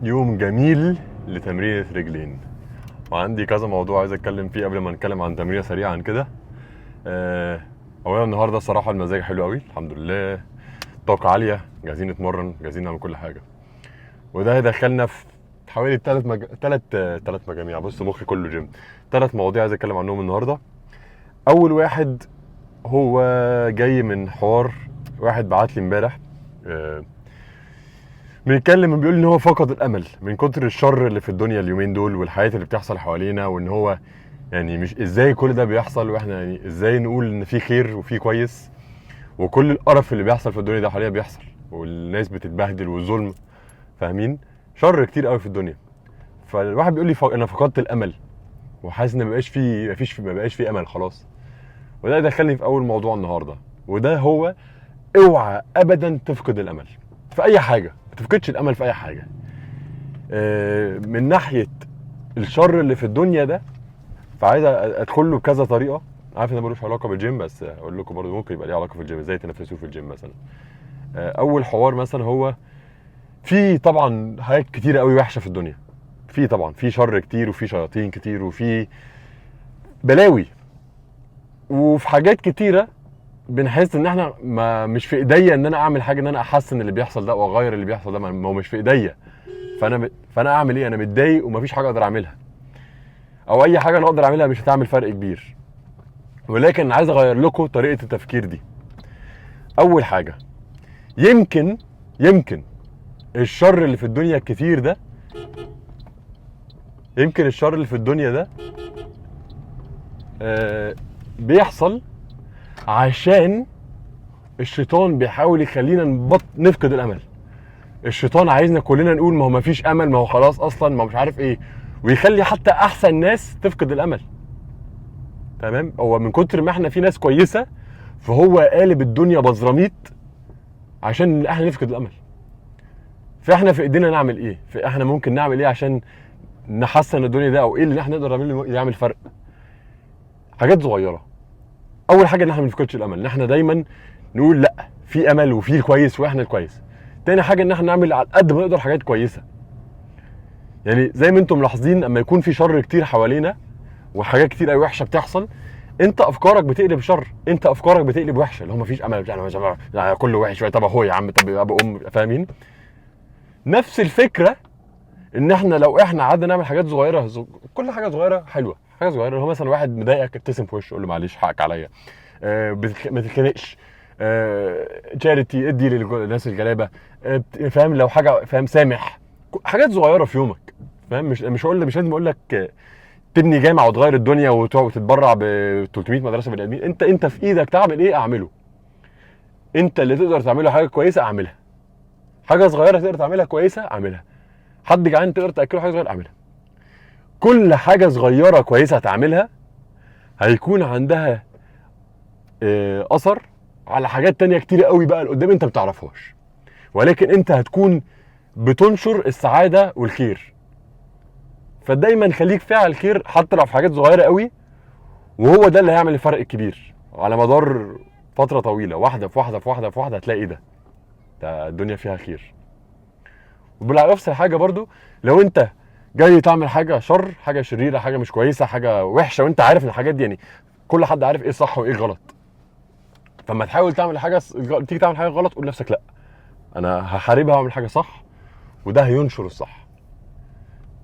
يوم جميل لتمرينة رجلين، وعندي كذا موضوع عايز اتكلم فيه قبل ما نتكلم عن تمرينة سريعا كده. اولا النهارده الصراحه المزاج حلو قوي الحمد لله، طاقه عاليه، جاهزين نتمرن، جاهزين نعمل كل حاجه. وده هيدخلنا في حوالي ثلاث مجاميع. بص مخي كله جيم. 3 مواضيع عايز اتكلم عنهم النهارده. اول واحد هو جاي من حوار واحد بعت لي امبارح، بيتكلم بيقول ان هو فقد الامل من كتر الشر اللي في الدنيا اليومين دول والحياة اللي بتحصل حوالينا، وان هو يعني مش ازاي كل ده بيحصل، واحنا يعني ازاي نقول ان في خير وفي كويس، وكل القرف اللي بيحصل في الدنيا ده حاليا بيحصل، والناس بتتبهدل والظلم، فاهمين؟ شر كتير قوي في الدنيا. فالواحد بيقول لي انا فقدت الامل وحاسس ان ما بقاش في امل خلاص. وده دخلني في اول موضوع النهارده، وده هو اوعى ابدا تفقد الامل في اي حاجه. ما تفقدش الامل في اي حاجه. من ناحيه الشر اللي في الدنيا ده، فعايز ادخل له بكذا طريقه. عارف ان ملوش علاقه بالجيم، بس اقول لكم برضو ممكن يبقى ليه علاقه في الجيم، ازاي تنفذوه في الجيم مثلا. اول حوار مثلا هو في طبعا حاجات كتيره قوي وحشه في الدنيا. طبعا في شر كتير، وفي شياطين كتير، وفي بلاوي، وفي حاجات كتيره بنحس ان احنا مش في ايديا ان انا اعمل حاجه، ان انا احسن اللي بيحصل ده واغير اللي بيحصل ده، ما هو مش في ايديا. فانا اعمل ايه؟ انا متضايق ومفيش حاجه اقدر اعملها، او اي حاجه انا اقدر اعملها مش هتعمل فرق كبير. ولكن عايز اغير لكم طريقه التفكير دي. اول حاجه، يمكن الشر اللي في الدنيا الكتير ده، يمكن الشر اللي في الدنيا ده بيحصل عشان الشيطان بيحاول يخلينا نفقد الامل. الشيطان عايزنا كلنا نقول ما هو مفيش امل، ما هو خلاص اصلا، ما هو مش عارف ايه، ويخلي حتى احسن ناس تفقد الامل. تمام؟ هو من كتر ما احنا في ناس كويسه، فهو قالب الدنيا بزراميط عشان احنا نفقد الامل. فاحنا في ايدينا نعمل ايه؟ فاحنا ممكن نعمل ايه عشان نحسن الدنيا ده، او ايه اللي احنا نقدر نعمله يعمل فرق؟ حاجات صغيره. اول حاجه ان احنا ما نفقدش الامل، ان احنا دايما نقول لا، في امل وفي الكويس واحنا الكويس. تاني حاجه ان احنا نعمل على قد ما نقدر حاجات كويسه. يعني زي ما انتم ملاحظين، اما يكون في شر كتير حوالينا وحاجات كتير قوي وحشه بتحصل، انت افكارك بتقلب شر، انت افكارك بتقلب وحشه، اللي هو مفيش امل، يعني كله وحش شويه، طب اهو يا عم، طب ابو فاهمين؟ نفس الفكره ان احنا لو احنا قعدنا نعمل حاجات صغيره، كل حاجه صغيره حلوه، حاجه صغيره. هو مثلا واحد مضايقك، ابتسم في وشه، قول له معلش حقك عليا، ما تتخانقش، تشاريتي، ادي للناس الغلابه، فاهم؟ لو حاجه، فاهم، سامح. حاجات صغيره في يومك، فاهم؟ مش لازم اقول لك تبني جامعه وتغير الدنيا وتتبرع ب 300 مدرسه بني ادمين. انت في ايدك تعمل ايه اعمله. انت اللي تقدر تعمله حاجه كويسه اعملها. حاجه صغيره تقدر تعملها كويسه اعملها. حد جعان تقدر تاكله حاجه صغيره اعملها. كل حاجه صغيره كويسه هتعملها هيكون عندها اثر على حاجات تانية كتير قوي بقى لقدام انت بتعرفهاش، ولكن انت هتكون بتنشر السعاده والخير. فدايما خليك فاعل خير حتى لو في حاجات صغيره قوي، وهو ده اللي هيعمل الفرق الكبير على مدار فتره طويله. واحده في واحده في واحده في واحده هتلاقي ده الدنيا فيها خير. وبالعكس الحاجه برضو، لو انت جاي تعمل حاجه شر، حاجه شريره، حاجه مش كويسه، حاجه وحشه، وانت عارف ان الحاجات دي يعني كل حد عارف ايه صح وايه غلط، فما تحاول تعمل حاجه تيجي تعمل حاجه غلط، قول لنفسك لا، انا هحاربها واعمل حاجه صح، وده هينشر الصح.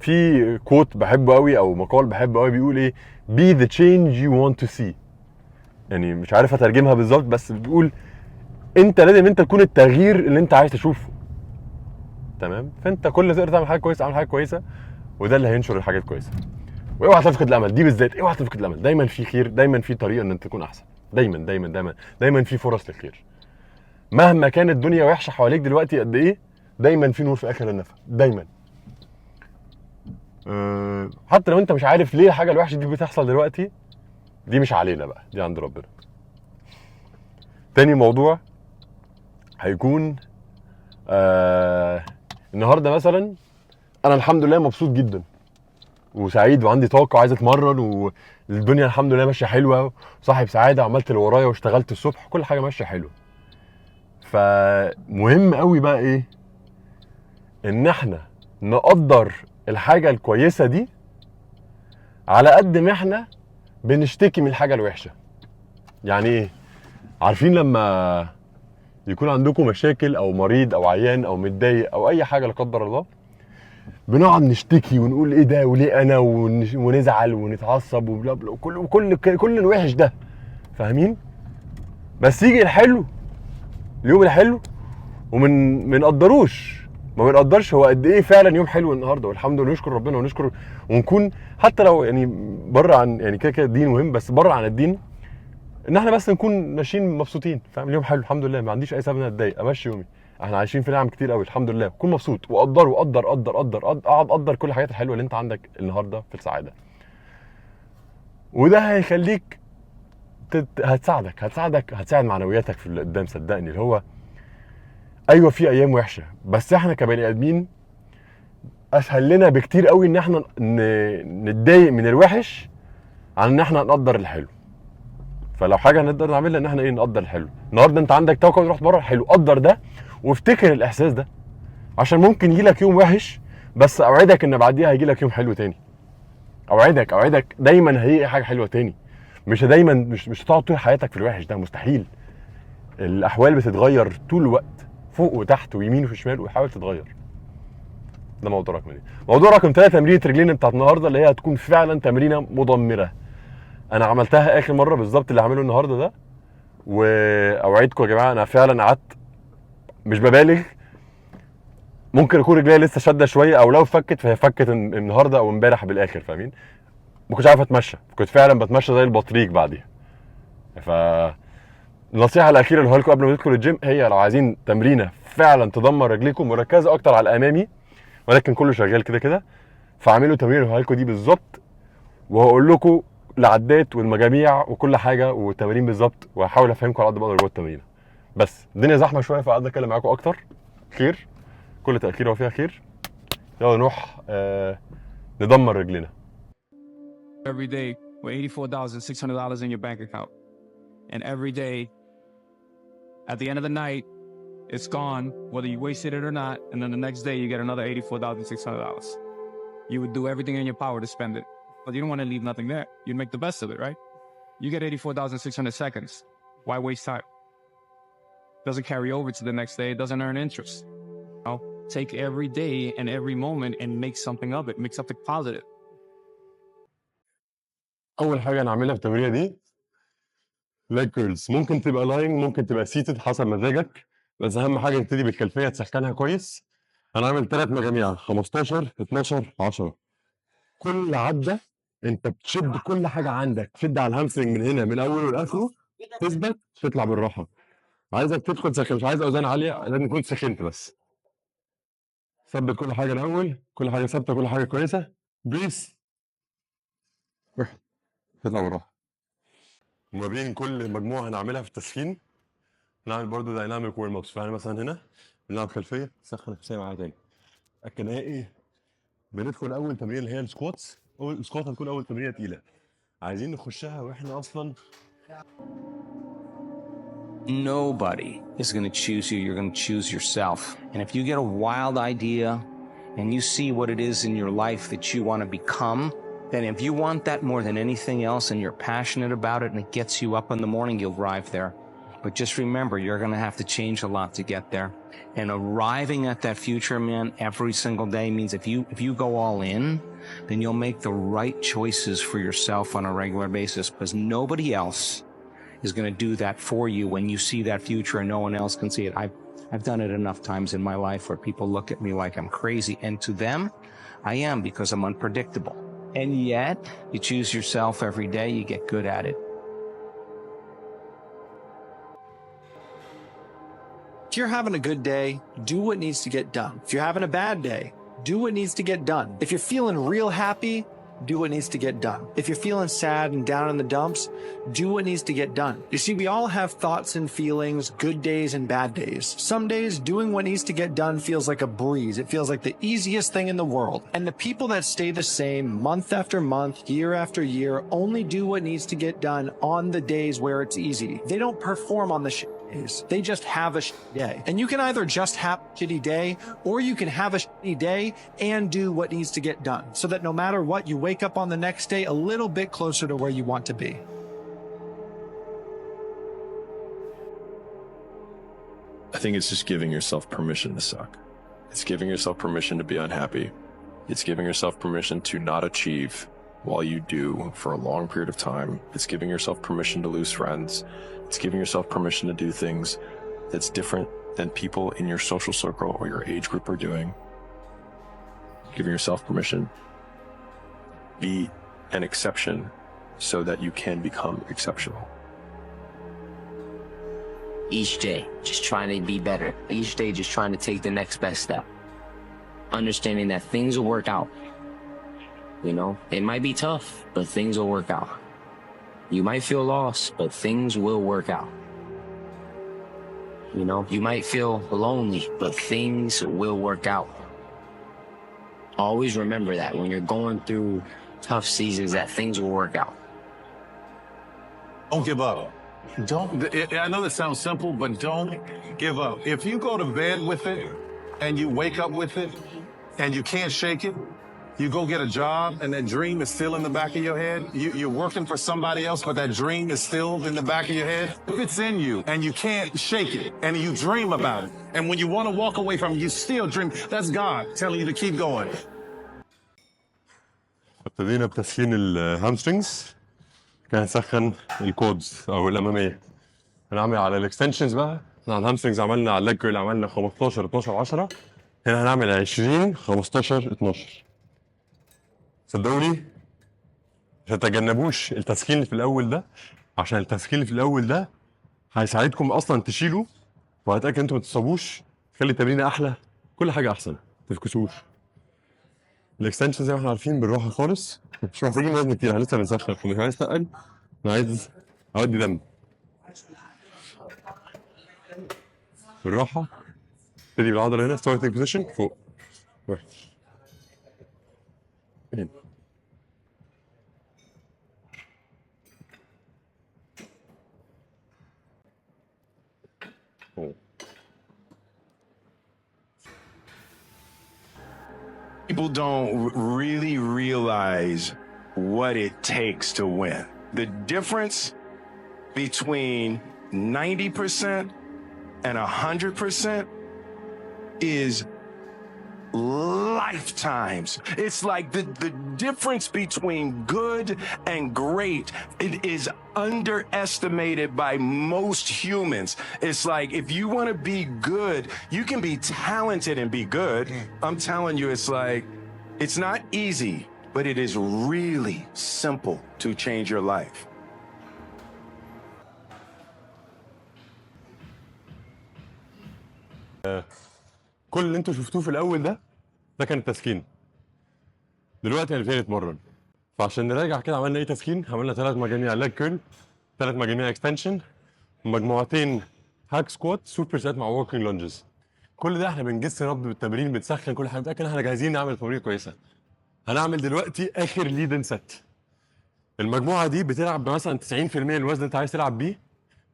في كوت بحبه قوي، او مقال بحبه قوي، بيقول ايه؟ be the change you want to see. يعني مش عارف اترجمها بالظبط، بس بيقول انت لازم انت تكون التغيير اللي انت عايز تشوفه. تمام؟ فانت كل ما تقدر تعمل حاجه كويسه اعمل حاجه كويسه، وده اللي هينشر الحاجات كويسه. واوعى تفقد الامل، دي بالذات اوعى تفقد الامل. دايما في خير، دايما في طريقه ان انت تكون احسن، دايما دايما دايما دايما في فرص للخير. مهما كانت الدنيا وحشه حواليك دلوقتي قد ايه، دايما في نور في اخر النفق، دايما. حتى لو انت مش عارف ليه الحاجه الوحشه دي بتحصل دلوقتي، دي مش علينا بقى، دي عند ربنا. تاني موضوع هيكون النهارده مثلا انا الحمد لله مبسوط جدا وسعيد وعندي طاقه وعايز اتمرن، والدنيا الحمد لله ماشيه حلوه، وصاحب سعاده، وعملت اللي ورايا واشتغلت الصبح، كل حاجه ماشيه حلوه. فمهم قوي بقى ايه؟ ان احنا نقدر الحاجة الكويسة دي على قد ما احنا بنشتكي من الحاجة الوحشة. يعني ايه؟ عارفين لما يكون عندكم مشاكل او مريض او عيان او متضايق او اي حاجة لا قدر الله، بنقعد نشتكي ونقول ايه ده وليه انا ونزعل ونتعصب وبلا بلا وكل الوحش ده، فاهمين؟ بس يجي الحلو، اليوم الحلو، ما بنقدرش هو قد ايه فعلا يوم حلو النهارده، والحمد لله نشكر ربنا ونشكر ونكون حتى لو يعني بره عن يعني كده الدين مهم، بس بره عن الدين ان احنا بس نكون ماشيين مبسوطين، فاهم؟ اليوم حلو الحمد لله، ما عنديش اي سبب ان اتضايق، امشي يومي، احنا عايشين في نعم كتير قوي الحمد لله، كون مبسوط اقعد قدر كل الحاجات الحلوه اللي انت عندك النهارده في السعاده. وده هيخليك هتساعد معنوياتك في اللي قدام، صدقني. اللي هو ايوه في ايام وحشه، بس احنا كبني ادمين اسهل لنا بكتير قوي ان احنا نتضايق من الوحش عن ان احنا نقدر الحلو. فلو حاجه نقدر نعملها ان احنا نقدر الحلو. النهارده انت عندك طاقه ورحت بره، حلو، قدر ده وافتكر الاحساس ده، عشان ممكن يجيلك يوم وحش بس اوعدك ان بعديها هيجيلك يوم حلو تاني. اوعدك دايما هيجي حاجه حلوه تاني. مش دايما مش هتقعد طول حياتك في الوحش ده، مستحيل. الاحوال بتتغير طول الوقت، فوق وتحت ويمين وشمال، وحاول تتغير. ده موضوع رقم 2. موضوع رقم 3، تمرينه رجلين بتاعت النهارده اللي هي هتكون فعلا تمرينه مدمره. انا عملتها اخر مره بالظبط اللي هعمله النهارده ده، واوعدكم يا جماعه انا فعلا قعدت، مش ببالغ، ممكن يكون رجليا لسه شاده شويه، او لو فكت فهي فكت النهارده او امبارح بالاخر، فاهمين؟ ما كنتش عارف اتمشى، كنت فعلا بتمشى زي البطريق بعديها. ف النصيحه الاخيره اللي هقولها لكم قبل ما تدخلوا الجيم هي لو عايزين تمرينه فعلا تدمر رجليكم، مركزه اكتر على الامامي ولكن كله شغال كده كده، فاعملوا تمرين اللي هقولها لكم دي بالظبط، وهقول لكم العدات والمجاميع وكل حاجه والتمارين بالظبط، وهحاول افهمكم على قد ما اقدر جوه التمرين. بس الدنيا زحمه شويه فقعدت اتكلم معاكم اكتر. خير، كل تاخير وفيها خير. يلا نروح ندمر رجلنا. Every day with $84,600 in your bank account, and every day at the end of the night it's gone whether you wasted it or not, and then the next day you get another $84,600. You would do everything in your power to spend it, but you don't want to leave nothing there. You'd make the best of it, right? You get 84,600 seconds. Why waste time? Doesn't carry over to the next day. It doesn't earn interest. You know? Take every day and every moment and make something of it. Make something positive. اول حاجه نعملها في التمرينه دي leg curls. ممكن تبقى lying، ممكن تبقى seated حسب مزاجك، بس اهم حاجه تبتدي بالخلفيه تسخنها كويس. هنعمل 3 مجاميع، 15 12 10. كل عده انت بتشد كل حاجه عندك، تشد على الهامسترنج من هنا من اوله لاخره، تثبت تطلع بالراحه. عايزك تدخل سخن، مش عايز اوزان عاليه، لازم تكون سخنت بس. ثبت كل حاجه الاول، كل حاجه ثابته، كل حاجه كويسه. بريس، تطلع بالراحه. وما بين كل مجموعه هنعملها في التسخين نعمل برضو دايناميك وورم ابس. فاحنا مثلا هنا بنلعب خلفيه، تسخن الخلفيه معاها تاني. اكد هي ايه؟ بندخل اول تمرين اللي هي السكواتس. اول السكوات هتكون اول تمرينه تقيله، عايزين نخشها واحنا اصلا. Nobody is going to choose you. You're going to choose yourself. And if you get a wild idea and you see what it is in your life that you want to become, then if you want that more than anything else and you're passionate about it and it gets you up in the morning, you'll arrive there. But just remember, you're going to have to change a lot to get there. And arriving at that future, man, every single day means if you go all in, then you'll make the right choices for yourself on a regular basis, because nobody else is going to do that for you when you see that future and no one else can see it. I've done it enough times in my life where people look at me like I'm crazy, and to them, I am, because I'm unpredictable. And yet, you choose yourself every day, you get good at it. If you're having a good day, do what needs to get done. If you're having a bad day, do what needs to get done. If you're feeling real happy, do what needs to get done. If you're feeling sad and down in the dumps, do what needs to get done. You see, we all have thoughts and feelings, good days and bad days. Some days doing what needs to get done feels like a breeze. It feels like the easiest thing in the world. And the people that stay the same month after month, year after year, only do what needs to get done on the days where it's easy. They don't perform on the days. They just have a shitty day. And you can either just have a shitty day, or you can have a shitty day and do what needs to get done, so that no matter what, you wake up on the next day a little bit closer to where you want to be. I think it's just giving yourself permission to suck. It's giving yourself permission to be unhappy. It's giving yourself permission to not achieve while you do for a long period of time. It's giving yourself permission to lose friends. It's giving yourself permission to do things that's different than people in your social circle or your age group are doing. Giving yourself permission. Be an exception so that you can become exceptional. Each day, just trying to be better. Each day, just trying to take the next best step. Understanding that things will work out. You know, it might be tough, but things will work out. You might feel lost, but things will work out. You know, you might feel lonely, but things will work out. Always remember that when you're going through tough seasons, that things will work out. Don't give up. I know this sounds simple, but don't give up. If you go to bed with it and you wake up with it and you can't shake it, you go get a job and that dream is still in the back of your head. You're working for somebody else, but that dream is still in the back of your head. If it's in you and you can't shake it and you dream about it, and when you want to walk away from it, you still dream, that's God telling you to keep going. ابتدينا بتسخين الهامسترينجز، كان نسخن الكودز او الاماميه. هنعمل على الاكستنشنز بقى. على الهامسترينجز عملنا، على الليج كيرل عملنا 15 12 10. هنا هنعمل 20 15 12. صدقوني ما تتجنبوش التسخين اللي في الاول ده، عشان التسخين اللي في الاول ده هيساعدكم اصلا تشيلوا، وهتاكد انتوا ما تتصابوش، تخلي التمرين احلى، كل حاجه احسن، ما تفكسوش. الاكستنشن زي ما احنا عارفين بالراحه خالص، مش محتاجين وزن كتير، احنا لسه بنسخن، مش عايز تقل، انا عايز اودي دم. بالراحه، ابتدي بالعضله هنا، ستارتنج بوزيشن فوق. واحد. اثنين. فوق. People don't really realize what it takes to win. The difference between 90% and 100% is lifetimes. It's like the difference between good and great, it is underestimated by most humans. It's like, if you want to be good, you can be talented and be good. I'm telling you, it's like, it's not easy, but it is really simple to change your life. كل اللي انتوا شفتوه في الاول ده كان التسخين. دلوقتي هنبتدي نتمرن، فعشان نراجع كده عملنا ايه تسخين. عملنا 3 مجاميع ليج كيرل، 3 مجاميع اكستنشن، مجموعتين هاك سكوات، سوبر سيت مع ووركينج لونجز. كل ده احنا بنجس نبض بالتمرين، بنسخن كل حاجه، متاكد ان احنا جاهزين نعمل تمرين كويسه. هنعمل دلوقتي اخر ليدن سيت. المجموعه دي بتلعب مثلا 90% من الوزن اللي انت عايز تلعب بيه،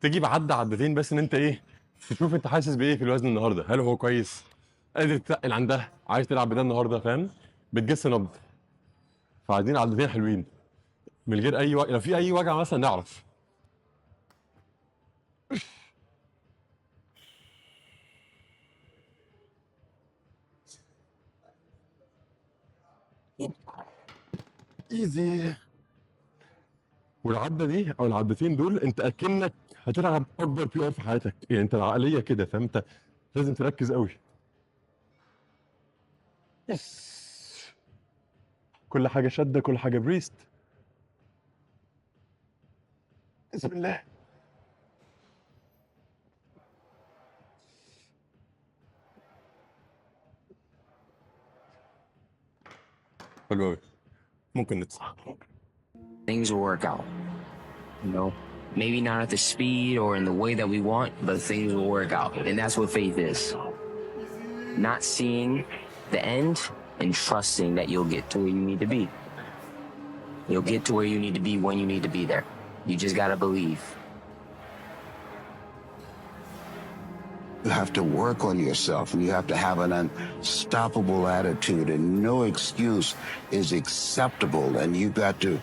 تجيب عدتين بس ان انت ايه، تشوف انت حاسس بايه في الوزن النهارده، هل هو كويس، قادر تتقل عن ده، عايز تلعب بده النهارده، فاهم؟ بتجس نبض. فعايزين عدتين حلوين من غير اي لو في اي وجع مثلا نعرف. ايزي. والعده دي او العدتين دول انت اكنك هتلعب اكبر بي ار في حياتك، يعني انت العقليه كده، فاهم؟ انت لازم تركز قوي. يس. كل حاجه شده، كل حاجه بريست. بسم الله. حلو قوي. ممكن نتصح. Things will work out. You know, maybe not at the speed or in the way that we want, but things will work out. And that's what faith is. Not seeing the end and trusting that you'll get to where you need to be. You'll get to where you need to be when you need to be there. You just gotta believe. You have to work on yourself, and you have to have an unstoppable attitude, and no excuse is acceptable. And you got to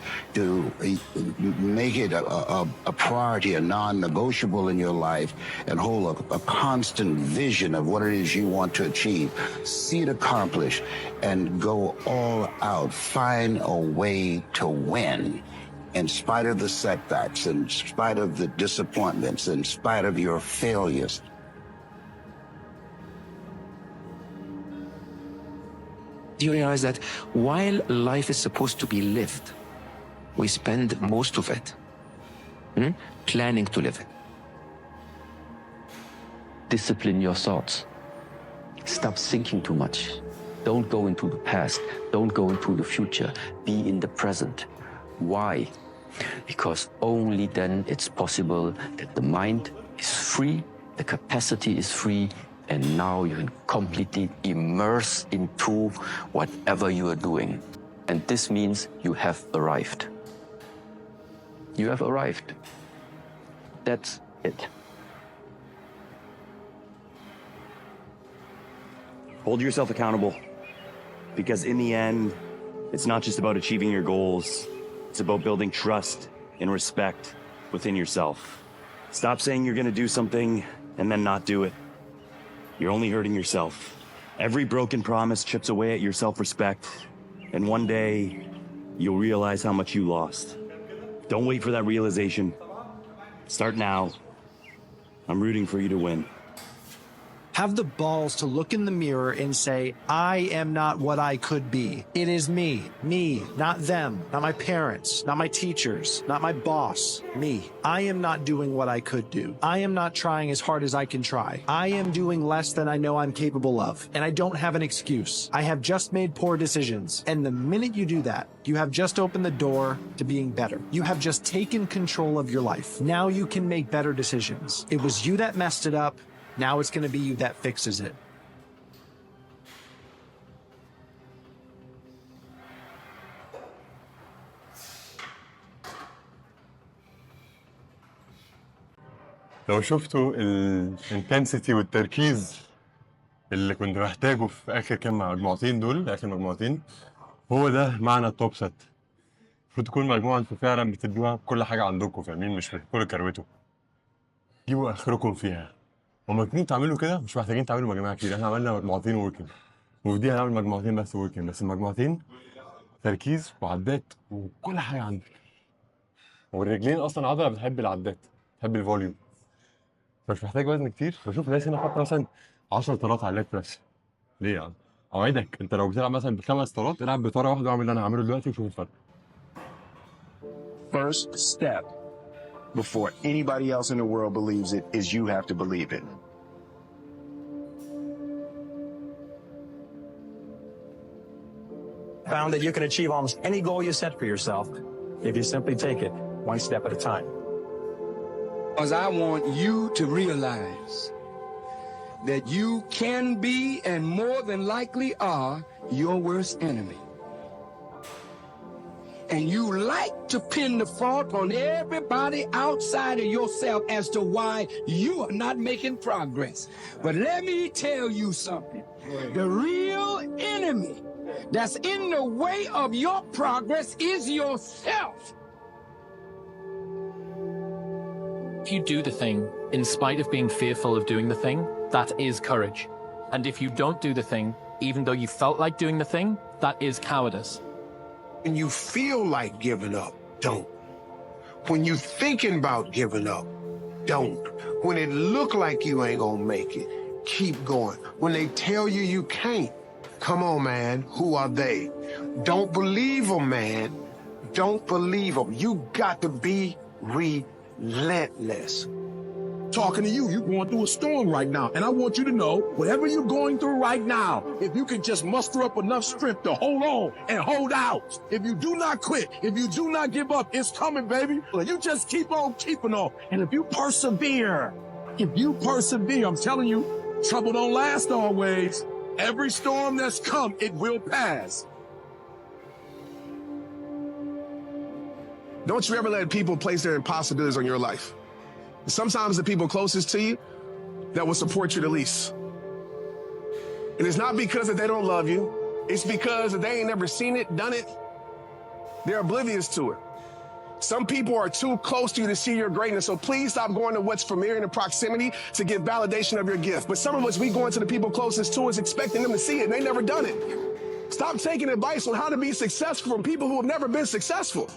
make it a priority, a non-negotiable in your life, and hold a constant vision of what it is you want to achieve. See it accomplished, and go all out. Find a way to win. In spite of the setbacks, in spite of the disappointments, in spite of your failures. Do you realize that while life is supposed to be lived, we spend most of it planning to live it? Discipline your thoughts. Stop thinking too much. Don't go into the past. Don't go into the future. Be in the present. Why? Because only then it's possible that the mind is free, the capacity is free, and now you can completely immerse into whatever you are doing. And this means you have arrived. You have arrived. That's it. Hold yourself accountable, because in the end, it's not just about achieving your goals. It's about building trust and respect within yourself. Stop saying you're going to do something and then not do it. You're only hurting yourself. Every broken promise chips away at your self-respect, and one day you'll realize how much you lost. Don't wait for that realization. Start now. I'm rooting for you to win. Have the balls to look in the mirror and say, I am not what I could be. It is me, not them, not my parents, not my teachers, not my boss, me. I am not doing what I could do. I am not trying as hard as I can try. I am doing less than I know I'm capable of, and I don't have an excuse. I have just made poor decisions, and the minute you do that, you have just opened the door to being better. You have just taken control of your life. Now you can make better decisions. It was you that messed it up. Now it's going to be you that fixes it. لو شفتوا الانتنسيتي والتركيز اللي كنت محتاجه في اخر كام مجموعتين دول، اخر مجموعتين، هو ده معنى التوب ست. المفروض تكون مجموعه انتوا فعلا بتدوها كل حاجه عندكم، فاهمين؟ مش بتدخلوا كروته. جيبوا اخركم فيها. وما تكونوا تعملوا كده مش محتاجين تعملوا مجموعه كتير. احنا عملنا مجموعتين وركينج، وفي دي هنعمل مجموعتين بس وركينج، بس المجموعتين تركيز وعدات وكل حاجه عندك. والرجلين اصلا عضله بتحب العدات، بتحب الفوليوم، فمش محتاج وزن كتير. بشوف ناس هنا حاطه مثلا 10 طارات على الليج بريس. ليه يعني؟ اوعدك انت لو بتلعب مثلا ب5 طارات العب بطاره واحده واعمل اللي انا هعمله دلوقتي وشوف الفرق. First step before anybody else in the world believes it is you have to believe it. Found that you can achieve almost any goal you set for yourself if you simply take it one step at a time. Because I want you to realize that you can be and more than likely are your worst enemy. And you like to pin the fault on everybody outside of yourself as to why you are not making progress. But let me tell you something. The real enemy that's in the way of your progress is yourself. If you do the thing, in spite of being fearful of doing the thing, that is courage. And if you don't do the thing, even though you felt like doing the thing, that is cowardice. When you feel like giving up, don't. When you thinking about giving up, don't. When it look like you ain't gonna make it, keep going. When they tell you you can't, come on, man, who are they? Don't believe them, man. Don't believe them. You got to be relentless. Talking to you, you're going through a storm right now. And I want you to know, whatever you're going through right now, if you can just muster up enough strength to hold on and hold out. If you do not quit, if you do not give up, it's coming, baby. You just keep on keeping on. And if you persevere, I'm telling you, trouble don't last always. Every storm that's come, it will pass. Don't you ever let people place their impossibilities on your life. Sometimes the people closest to you that will support you the least. And it's not because that they don't love you. It's because that they ain't never seen it, done it. They're oblivious to it. Some people are too close to you to see your greatness, so please stop going to what's familiar in the proximity to get validation of your gift. But some of us, we go into the people closest to us expecting them to see it, and they never done it. Stop taking advice on how to be successful from people who have never been successful.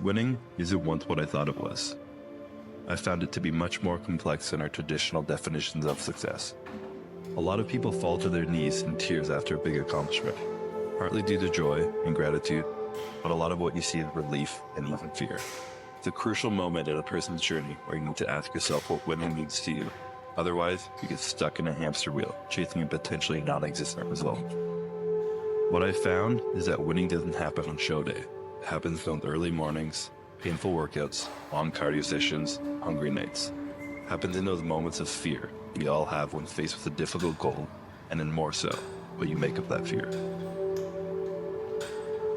Winning isn't once what I thought it was. I found it to be much more complex than our traditional definitions of success. A lot of people fall to their knees in tears after a big accomplishment, partly due to joy and gratitude, but a lot of what you see is relief and even fear. It's a crucial moment in a person's journey where you need to ask yourself what winning means to you. Otherwise, you get stuck in a hamster wheel, chasing a potentially non-existent result. What I found is that winning doesn't happen on show day. It happens on early mornings, painful workouts, long cardio sessions, hungry nights. It happens in those moments of fear we all have when faced with a difficult goal, and then more so, what you make of that fear.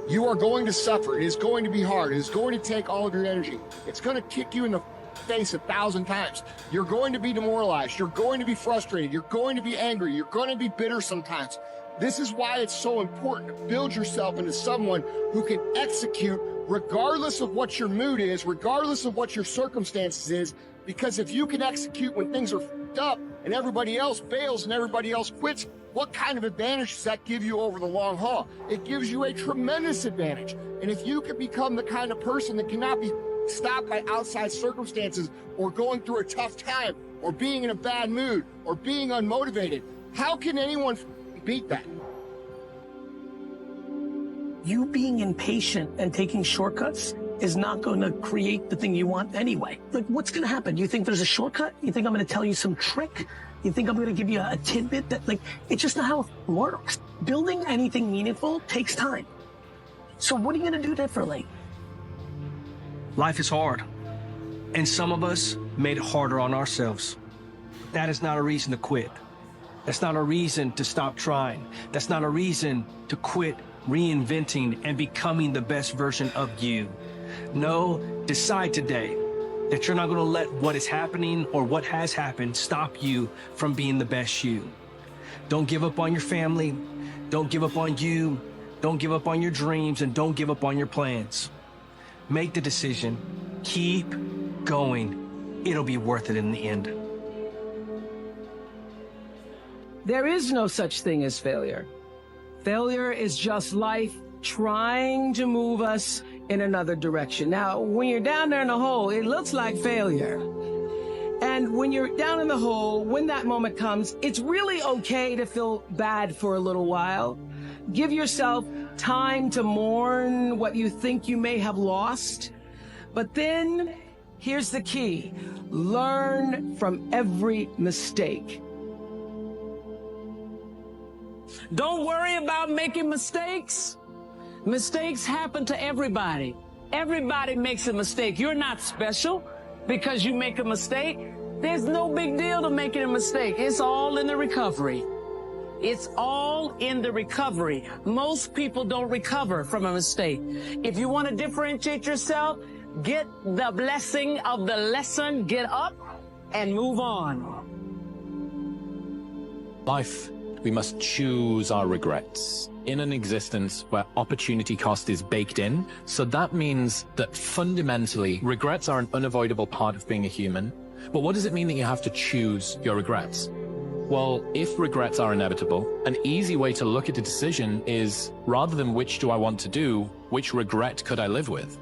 You are going to suffer. It is going to be hard. It is going to take all of your energy. It's going to kick you in the face 1,000 times. You're going to be demoralized. You're going to be frustrated. You're going to be angry. You're going to be bitter sometimes. This is why it's so important to build yourself into someone who can execute regardless of what your mood is, regardless of what your circumstances is, because if you can execute when things are f***ed up and everybody else fails and everybody else quits, what kind of advantage does that give you over the long haul? It gives you a tremendous advantage. And if you can become the kind of person that cannot be stopped by outside circumstances or going through a tough time or being in a bad mood or being unmotivated, how can anyone beat that? You being impatient and taking shortcuts is not going to create the thing you want anyway. Like, what's going to happen? You think there's a shortcut? You think I'm going to tell you some trick? You think I'm going to give you a tidbit that, like, it's just not how it works. Building anything meaningful takes time. So what are you going to do differently? Life is hard, and some of us made it harder on ourselves. That is not a reason to quit. That's not a reason to stop trying. That's not a reason to quit reinventing and becoming the best version of you. No, decide today that you're not going to let what is happening or what has happened stop you from being the best you. Don't give up on your family. Don't give up on you. Don't give up on your dreams, and don't give up on your plans. Make the decision. Keep going. It'll be worth it in the end. There is no such thing as failure. Failure is just life trying to move us in another direction. Now, when you're down there in the hole, it looks like failure. And when you're down in the hole, when that moment comes, it's really okay to feel bad for a little while. Give yourself time to mourn what you think you may have lost. But then, here's the key. Learn from every mistake. Don't worry about making mistakes. Mistakes happen to everybody. Everybody makes a mistake. You're not special because you make a mistake. There's no big deal to making a mistake. It's all in the recovery. It's all in the recovery. Most people don't recover from a mistake. If you want to differentiate yourself, get the blessing of the lesson, get up and move on. Life, we must choose our regrets. In an existence where opportunity cost is baked in, so that means that fundamentally, regrets are an unavoidable part of being a human. But what does it mean that you have to choose your regrets? Well, if regrets are inevitable, an easy way to look at a decision is, rather than which do I want to do, which regret could I live with?